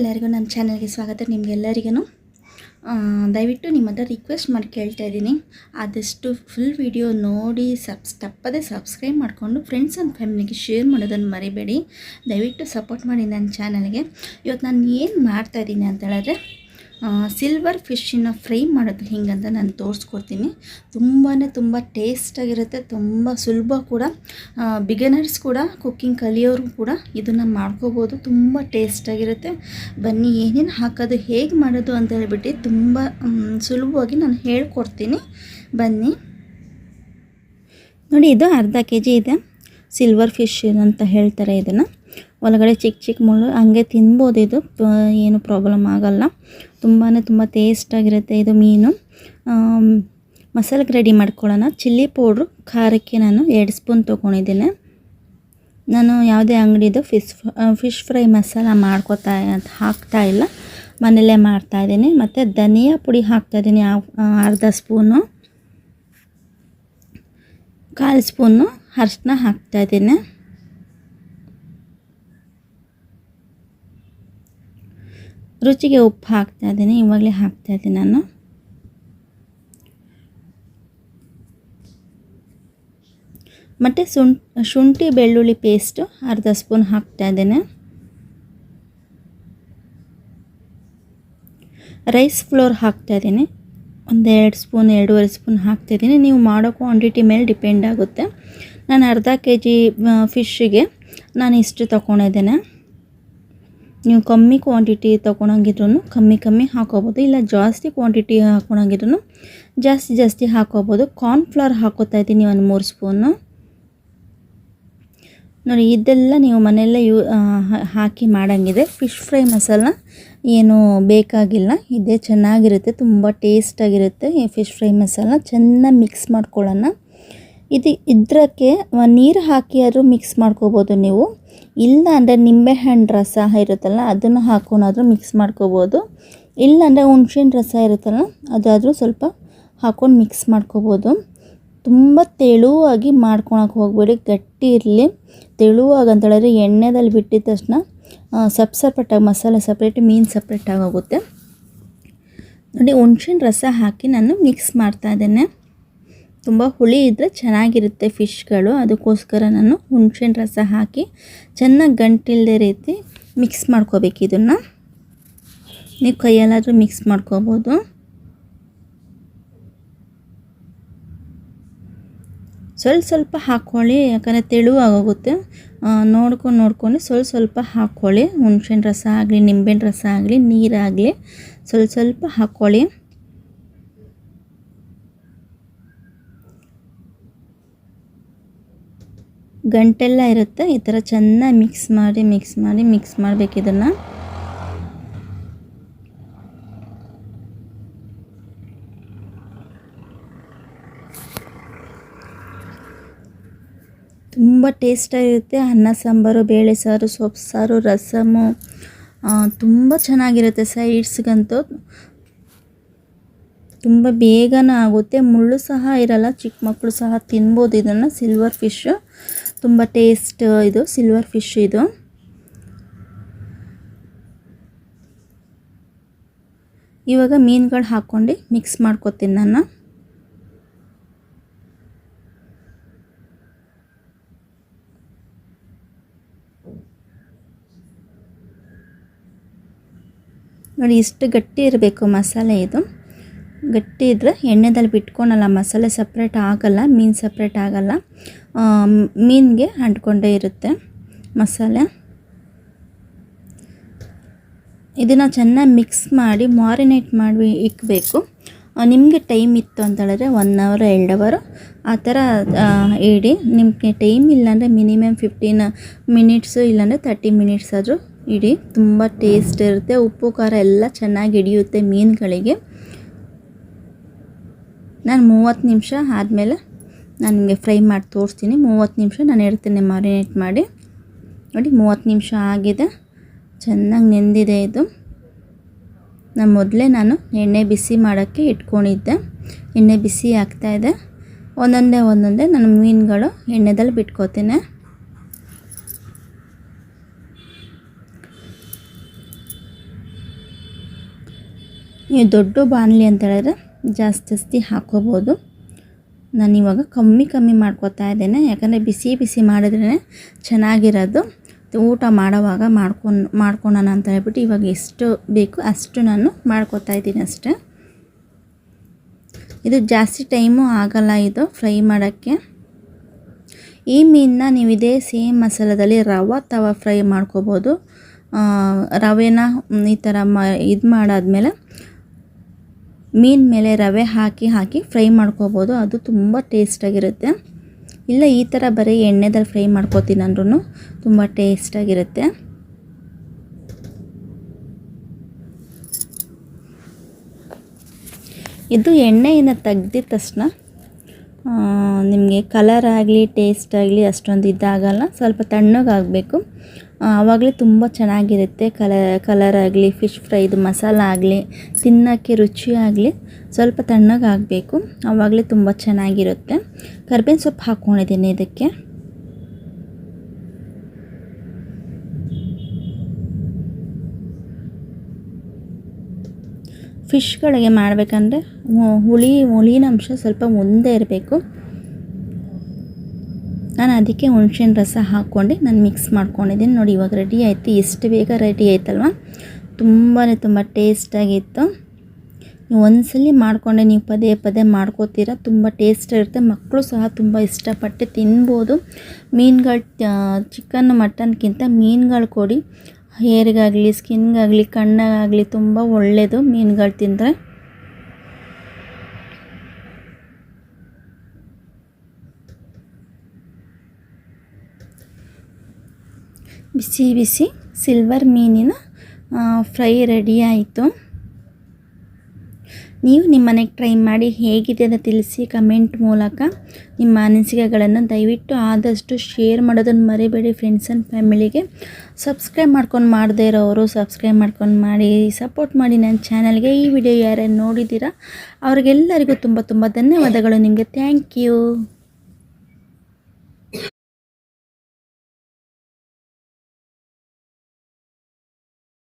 ಎಲ್ಲರಿಗೂ ನಮ್ಮ ಚಾನಲ್ಗೆ ಸ್ವಾಗತ. ನಿಮಗೆಲ್ಲರಿಗೂ ದಯವಿಟ್ಟು ನಿಮ್ಮ ಹತ್ರ ರಿಕ್ವೆಸ್ಟ್ ಮಾಡಿ ಕೇಳ್ತಾ ಇದ್ದೀನಿ, ಆದಷ್ಟು ಫುಲ್ ವಿಡಿಯೋ ನೋಡಿ ತಪ್ಪದೆ ಸಬ್ಸ್ಕ್ರೈಬ್ ಮಾಡಿಕೊಂಡು ಫ್ರೆಂಡ್ಸ್ ಆ್ಯಂಡ್ ಫ್ಯಾಮಿಲಿಗೆ ಶೇರ್ ಮಾಡೋದನ್ನು ಮರಿಬೇಡಿ. ದಯವಿಟ್ಟು ಸಪೋರ್ಟ್ ಮಾಡಿ ನನ್ನ ಚಾನಲ್ಗೆ. ಇವತ್ತು ನಾನು ಏನು ಮಾಡ್ತಾಯಿದ್ದೀನಿ ಅಂತ ಹೇಳಿದ್ರೆ ಸಿಲ್ವರ್ ಫಿಶ್ಶಿನ ಫ್ರೈ ಮಾಡೋದು ಹಿಂಗಂತ ನಾನು ತೋರಿಸ್ಕೊಡ್ತೀನಿ. ತುಂಬ ಟೇಸ್ಟಾಗಿರುತ್ತೆ, ತುಂಬ ಸುಲಭ ಕೂಡ. ಬಿಗಿನರ್ಸ್ ಕೂಡ, ಕುಕ್ಕಿಂಗ್ ಕಲಿಯೋರು ಕೂಡ ಇದನ್ನು ಮಾಡ್ಕೋಬೋದು. ತುಂಬ ಟೇಸ್ಟಾಗಿರುತ್ತೆ. ಬನ್ನಿ, ಏನೇನು ಹಾಕೋದು, ಹೇಗೆ ಮಾಡೋದು ಅಂತ ಹೇಳ್ಬಿಟ್ಟು ತುಂಬ ಸುಲಭವಾಗಿ ನಾನು ಹೇಳ್ಕೊಡ್ತೀನಿ. ಬನ್ನಿ ನೋಡಿ, ಇದು ಅರ್ಧ kg ಇದೆ. ಸಿಲ್ವರ್ ಫಿಶ್ ಅಂತ ಹೇಳ್ತಾರೆ ಇದನ್ನು. ಒಳಗಡೆ ಚಿಕ್ಕ ಮುಳ್ಳು, ಹಂಗೆ ತಿನ್ಬೋದು. ಇದು ಏನು ಪ್ರಾಬ್ಲಮ್ ಆಗೋಲ್ಲ. ತುಂಬ ಟೇಸ್ಟಾಗಿರುತ್ತೆ ಇದು ಮೀನು. ಮಸಾಲೆಗೆ ರೆಡಿ ಮಾಡ್ಕೊಳ್ಳೋಣ. ಚಿಲ್ಲಿ ಪೌಡ್ರು, ಖಾರಕ್ಕೆ ನಾನು 2 ಸ್ಪೂನ್ ತೊಗೊಂಡಿದ್ದೀನಿ. ನಾನು ಯಾವುದೇ ಅಂಗಡಿದು ಫಿಶ್ ಫ್ರೈ ಮಸಾಲ ಹಾಕ್ತಾ ಇಲ್ಲ, ಮನೆಯಲ್ಲೇ ಮಾಡ್ತಾಯಿದ್ದೀನಿ. ಮತ್ತು ಧನಿಯಾ ಪುಡಿ ಹಾಕ್ತಾಯಿದ್ದೀನಿ ಅರ್ಧ ಸ್ಪೂನು. 1/4 ಸ್ಪೂನು ಅರಿಶಿನ ಹಾಕ್ತಾಯಿದ್ದೀನಿ. ರುಚಿಗೆ ಉಪ್ಪು ಹಾಕ್ತಾಯಿದ್ದೀನಿ, ಇವಾಗಲೇ ಹಾಕ್ತಾಯಿದ್ದೀನಿ ನಾನು. ಮತ್ತು ಶುಂಠಿ ಬೆಳ್ಳುಳ್ಳಿ ಪೇಸ್ಟು ಅರ್ಧ ಸ್ಪೂನ್ ಹಾಕ್ತಾಯಿದ್ದೀನಿ. ರೈಸ್ ಫ್ಲೋರ್ ಹಾಕ್ತಾಯಿದ್ದೀನಿ, 2 ಸ್ಪೂನ್ 2.5 ಸ್ಪೂನ್ ಹಾಕ್ತಾಯಿದ್ದೀನಿ. ನೀವು ಮಾಡೋ ಕ್ವಾಂಟಿಟಿ ಮೇಲೆ ಡಿಪೆಂಡ್ ಆಗುತ್ತೆ. ನಾನು ಅರ್ಧ kg ಫಿಶ್ಶಿಗೆ ನಾನು ಇಷ್ಟು ತೊಗೊಂಡಿದ್ದೇನೆ. ನೀವು ಕಮ್ಮಿ ಕ್ವಾಂಟಿಟಿ ತೊಗೊಳಂಗಿದ್ರೂ ಕಮ್ಮಿ ಹಾಕೋಬೋದು, ಇಲ್ಲ ಜಾಸ್ತಿ ಕ್ವಾಂಟಿಟಿ ಹಾಕೊಳಂಗಿದ್ರೂ ಜಾಸ್ತಿ ಹಾಕೋಬೋದು. ಕಾರ್ನ್ಫ್ಲವರ್ ಹಾಕೋತಾ ಇದ್ದೀನಿ 3 ಸ್ಪೂನು. ನೋಡಿ, ಇದೆಲ್ಲ ನೀವು ಮನೆಯಲ್ಲೇ ಹಾಕಿ ಮಾಡೋಂಗಿದೆ. ಫಿಶ್ ಫ್ರೈ ಮಸಾಲ ಏನು ಬೇಕಾಗಿಲ್ಲ, ಇದೇ ಚೆನ್ನಾಗಿರುತ್ತೆ. ತುಂಬ ಟೇಸ್ಟಾಗಿರುತ್ತೆ ಈ ಫಿಶ್ ಫ್ರೈ ಮಸಾಲ. ಚೆನ್ನಾಗಿ ಮಿಕ್ಸ್ ಮಾಡ್ಕೊಳ್ಳೋಣ. ಇದಕ್ಕೆ ನೀರು ಹಾಕಿ ಆದರೂ ಮಿಕ್ಸ್ ಮಾಡ್ಕೋಬೋದು ನೀವು. ಇಲ್ಲ ಅಂದರೆ ನಿಂಬೆಹಣ್ಣು ರಸ ಇರುತ್ತಲ್ಲ, ಅದನ್ನು ಹಾಕ್ಕೊಂಡಾದರೂ ಮಿಕ್ಸ್ ಮಾಡ್ಕೋಬೋದು. ಇಲ್ಲಾಂದರೆ ಹುಣ್ಸೆಹಣ್ಣು ರಸ ಇರುತ್ತಲ್ಲ, ಅದಾದರೂ ಸ್ವಲ್ಪ ಹಾಕ್ಕೊಂಡು ಮಿಕ್ಸ್ ಮಾಡ್ಕೋಬೋದು. ತುಂಬ ತೆಳುವಾಗಿ ಮಾಡ್ಕೊಳಕ್ಕೆ ಹೋಗಬೇಡಿ, ಗಟ್ಟಿ ಇರಲಿ. ತೆಳುವಾಗಿ ಅಂತ ಹೇಳಿದ್ರೆ ಎಣ್ಣೆದಲ್ಲಿ ಬಿಟ್ಟಿದ ತಕ್ಷಣ ಸಪ್ರೇಟಾಗಿ ಮಸಾಲೆ ಸಪ್ರೇಟ್, ಮೀನು ಸಪ್ರೇಟಾಗಿ ಹೋಗುತ್ತೆ. ನೋಡಿ, ಹುಣ್ಸೆಹಣ್ಣು ರಸ ಹಾಕಿ ನಾನು ಮಿಕ್ಸ್ ಮಾಡ್ತಾಯಿದ್ದೇನೆ. ತುಂಬ ಹುಳಿ ಇದ್ದರೆ ಚೆನ್ನಾಗಿರುತ್ತೆ ಫಿಶ್ಗಳು, ಅದಕ್ಕೋಸ್ಕರ ನಾನು ಹುಣ್ಸೆಹಣ್ಣು ರಸ ಹಾಕಿ ಚೆನ್ನಾಗಿ ಗಂಟಿಲ್ಲದೆ ರೀತಿ ಮಿಕ್ಸ್ ಮಾಡ್ಕೋಬೇಕು. ಇದನ್ನು ನೀವು ಕೈಯಲ್ಲಾದರೂ ಮಿಕ್ಸ್ ಮಾಡ್ಕೋಬೋದು. ಸ್ವಲ್ಪ ಹಾಕ್ಕೊಳ್ಳಿ, ಯಾಕಂದರೆ ತೆಳುವಾಗೋಗುತ್ತೆ. ನೋಡ್ಕೊಂಡು ಸ್ವಲ್ಪ ಹಾಕ್ಕೊಳ್ಳಿ. ಹುಣ್ಸೆಹಣ್ಣು ರಸ ಆಗಲಿ, ನಿಂಬೆಹಣ್ಣು ರಸ ಆಗಲಿ, ನೀರಾಗಲಿ ಸ್ವಲ್ಪ ಹಾಕ್ಕೊಳ್ಳಿ. ಗಂಟೆಲ್ಲ ಇರುತ್ತೆ, ಈ ಥರ ಚೆನ್ನಾಗಿ ಮಿಕ್ಸ್ ಮಾಡಬೇಕು ಇದನ್ನು. ತುಂಬ ಟೇಸ್ಟಾಗಿರುತ್ತೆ. ಅನ್ನ ಸಾಂಬಾರು, ಬೇಳೆ ಸಾರು, ಸೊಪ್ಪು ಸಾರು, ರಸಮು ತುಂಬ ಚೆನ್ನಾಗಿರುತ್ತೆ. ಸೈಡ್ಸ್ಗಂತೂ ತುಂಬ ಬೇಗನೆ ಆಗುತ್ತೆ. ಮುಳ್ಳು ಸಹ ಇರಲ್ಲ, ಚಿಕ್ಕ ಮಕ್ಕಳು ಸಹ ತಿನ್ಬೋದು ಇದನ್ನು. ಸಿಲ್ವರ್ ಫಿಶ್ಶು ತುಂಬ ಟೇಸ್ಟ್. ಇದು ಸಿಲ್ವರ್ ಫಿಶ್ ಇದು. ಇವಾಗ ಮೀನುಗಳು ಹಾಕ್ಕೊಂಡು ಮಿಕ್ಸ್ ಮಾಡ್ಕೊತೀನಿ ನಾನು. ನೋಡಿ, ಇಷ್ಟು ಗಟ್ಟಿ ಇರಬೇಕು ಮಸಾಲೆ. ಇದು ಗಟ್ಟಿ ಇದ್ದರೆ ಎಣ್ಣೆದಲ್ಲಿ ಬಿಟ್ಕೊಳಲ್ಲ, ಮಸಾಲೆ ಸಪ್ರೇಟ್ ಆಗಲ್ಲ, ಮೀನು ಸಪ್ರೇಟ್ ಆಗಲ್ಲ, ಮೀನಿಗೆ ಅಂಟ್ಕೊಂಡೇ ಇರುತ್ತೆ ಮಸಾಲೆ. ಇದನ್ನು ಚೆನ್ನಾಗಿ ಮಿಕ್ಸ್ ಮಾಡಿ ಮ್ಯಾರಿನೇಟ್ ಮಾಡಿ ಇಕ್ಕಬೇಕು. ನಿಮಗೆ ಟೈಮ್ ಇತ್ತು ಅಂತ ಹೇಳಿದ್ರೆ 1 ಅವರ್ 2 ಅವರ್ ಆ ಥರ ಇಡಿ. ನಿಮಗೆ ಟೈಮ್ ಇಲ್ಲಾಂದರೆ ಮಿನಿಮಮ್ 15 ಮಿನಿಟ್ಸು, ಇಲ್ಲಾಂದರೆ 30 ಮಿನಿಟ್ಸ್ ಆದರೂ ಇಡಿ. ತುಂಬ ಟೇಸ್ಟ್ ಇರುತ್ತೆ. ಉಪ್ಪು ಖಾರ ಎಲ್ಲ ಚೆನ್ನಾಗಿ ಹಿಡಿಯುತ್ತೆ ಮೀನುಗಳಿಗೆ. ನಾನು 30 ನಿಮಿಷ ಆದಮೇಲೆ ನಾನು ನಿಮಗೆ ಫ್ರೈ ಮಾಡಿ ತೋರಿಸ್ತೀನಿ. 30 ನಿಮಿಷ ನಾನು ಇಡ್ತೀನಿ ಮ್ಯಾರಿನೇಟ್ ಮಾಡಿ. ನೋಡಿ, 30 ನಿಮಿಷ ಆಗಿದೆ, ಚೆನ್ನಾಗಿ ನೆಂದಿದೆ ಇದು. ನಾನು ಎಣ್ಣೆ ಬಿಸಿ ಮಾಡೋಕ್ಕೆ ಇಟ್ಕೊಂಡಿದ್ದೆ. ಎಣ್ಣೆ ಬಿಸಿ ಆಗ್ತಾಯಿದೆ. ಒಂದೊಂದೇ ನಾನು ಮೀನುಗಳು ಎಣ್ಣೆದಲ್ಲಿ ನೀವು ದೊಡ್ಡ ಬಾಣಲಿ ಅಂತ ಹೇಳಿದ್ರೆ ಜಾಸ್ತಿ ಹಾಕ್ಕೋಬೋದು. ನಾನಿವಾಗ ಕಮ್ಮಿ ಮಾಡ್ಕೊತಾ ಇದ್ದೇನೆ, ಯಾಕಂದರೆ ಬಿಸಿ ಮಾಡಿದ್ರೇ ಚೆನ್ನಾಗಿರೋದು. ಊಟ ಮಾಡೋವಾಗ ಮಾಡ್ಕೊಳ್ಳೋಣ ಅಂತ ಹೇಳ್ಬಿಟ್ಟು ಇವಾಗ ಎಷ್ಟು ಬೇಕು ಅಷ್ಟು ನಾನು ಮಾಡ್ಕೊತಾ ಇದ್ದೀನಿ ಅಷ್ಟೇ. ಇದು ಜಾಸ್ತಿ ಟೈಮು ಆಗಲ್ಲ ಇದು ಫ್ರೈ ಮಾಡೋಕ್ಕೆ. ಈ ಮೀನನ್ನ ನೀವು ಇದೇ ಸೇಮ್ ಮಸಾಲದಲ್ಲಿ ತವಾ ಫ್ರೈ ಮಾಡ್ಕೋಬೋದು. ರವೆನ ಈ ಥರ ಇದು ಮಾಡಾದ್ಮೇಲೆ ಮೀನು ಮೇಲೆ ರವೆ ಹಾಕಿ ಫ್ರೈ ಮಾಡ್ಕೋಬೋದು. ಅದು ತುಂಬ ಟೇಸ್ಟಾಗಿರುತ್ತೆ. ಇಲ್ಲ ಈ ಥರ ಬರೀ ಎಣ್ಣೆದಲ್ಲಿ ಫ್ರೈ ಮಾಡ್ಕೋತೀನಿ ಅಂದ್ರೂ ತುಂಬ ಟೇಸ್ಟಾಗಿರುತ್ತೆ. ಇದು ಎಣ್ಣೆಯನ್ನು ತೆಗ್ದಿದ ತಕ್ಷಣ ನಿಮಗೆ ಕಲರ್ ಆಗಲಿ ಟೇಸ್ಟ್ ಆಗಲಿ ಅಷ್ಟೊಂದು ಇದಾಗಲ್ಲ. ಸ್ವಲ್ಪ ತಣ್ಣಗಾಗಬೇಕು, ಆವಾಗಲೇ ತುಂಬ ಚೆನ್ನಾಗಿರುತ್ತೆ. ಕಲರ್ ಆಗಲಿ ಫಿಶ್ ಫ್ರೈದು ಮಸಾಲ ಆಗಲಿ ತಿನ್ನೋಕ್ಕೆ ರುಚಿ ಆಗಲಿ ಸ್ವಲ್ಪ ತಣ್ಣಗಾಗಬೇಕು, ಆವಾಗಲೇ ತುಂಬ ಚೆನ್ನಾಗಿರುತ್ತೆ. ಕರ್ಬೇವಿನ ಸೊಪ್ಪು ಹಾಕ್ಕೊಂಡಿದ್ದೀನಿ ಇದಕ್ಕೆ. ಫಿಶ್ಗಳಿಗೆ ಮಾಡಬೇಕಂದ್ರೆ ಹುಳಿನ ಅಂಶ ಸ್ವಲ್ಪ ಮುಂದೆ ಇರಬೇಕು. ನಾನು ಅದಕ್ಕೆ ಹುಣಸೆಹಣ್ಣು ರಸ ಹಾಕ್ಕೊಂಡು ನಾನು ಮಿಕ್ಸ್ ಮಾಡ್ಕೊಂಡಿದ್ದೀನಿ. ನೋಡಿ ಇವಾಗ ರೆಡಿ ಆಯಿತು. ಎಷ್ಟು ಬೇಗ ರೆಡಿ ಆಯ್ತಲ್ವ, ತುಂಬ ಟೇಸ್ಟಾಗಿತ್ತು. ನೀವು ಒಂದ್ಸಲಿ ಮಾಡಿಕೊಂಡೆ ನೀವು ಪದೇ ಮಾಡ್ಕೋತೀರ, ತುಂಬ ಟೇಸ್ಟ್ ಇರುತ್ತೆ. ಮಕ್ಕಳು ಸಹ ತುಂಬ ಇಷ್ಟಪಟ್ಟು ತಿನ್ಬೋದು. ಮೀನುಗಳು ಚಿಕನ್ ಮಟನ್ಗಿಂತ ಮೀನುಗಳು ಕೊಡಿ, ಹೇರ್ಗಾಗಲಿ ಸ್ಕಿನ್ಗಾಗಲಿ ಕಣ್ಣಾಗಲಿ ತುಂಬ ಒಳ್ಳೆಯದು ಮೀನುಗಳು ತಿಂದರೆ. ಬಿಸಿ ಸಿಲ್ವರ್ ಮೀನಿನ ಫ್ರೈ ರೆಡಿ ಆಯಿತು. ನೀವು ನಿಮ್ಮ ಮನೆಗೆ ಟ್ರೈ ಮಾಡಿ ಹೇಗಿದೆ ಅಂತ ತಿಳಿಸಿ ಕಮೆಂಟ್ ಮೂಲಕ. ನಿಮ್ಮ ಅನಿಸಿಕೆಗಳನ್ನು ದಯವಿಟ್ಟು ಆದಷ್ಟು ಶೇರ್ ಮಾಡೋದನ್ನು ಮರಿಬೇಡಿ ಫ್ರೆಂಡ್ಸ್ ಆ್ಯಂಡ್ ಫ್ಯಾಮಿಲಿಗೆ. ಸಬ್ಸ್ಕ್ರೈಬ್ ಮಾಡ್ಕೊಂಡು ಮಾಡದೇ ಇರೋರು ಸಬ್ಸ್ಕ್ರೈಬ್ ಮಾಡ್ಕೊಂಡು ಮಾಡಿ ಸಪೋರ್ಟ್ ಮಾಡಿ ನನ್ನ ಚಾನಲ್ಗೆ. ಈ ವಿಡಿಯೋ ಯಾರ್ಯಾರು ನೋಡಿದ್ದೀರಾ ಅವ್ರಿಗೆಲ್ಲರಿಗೂ ತುಂಬ ಧನ್ಯವಾದಗಳು. ನಿಮಗೆ ಥ್ಯಾಂಕ್ ಯು.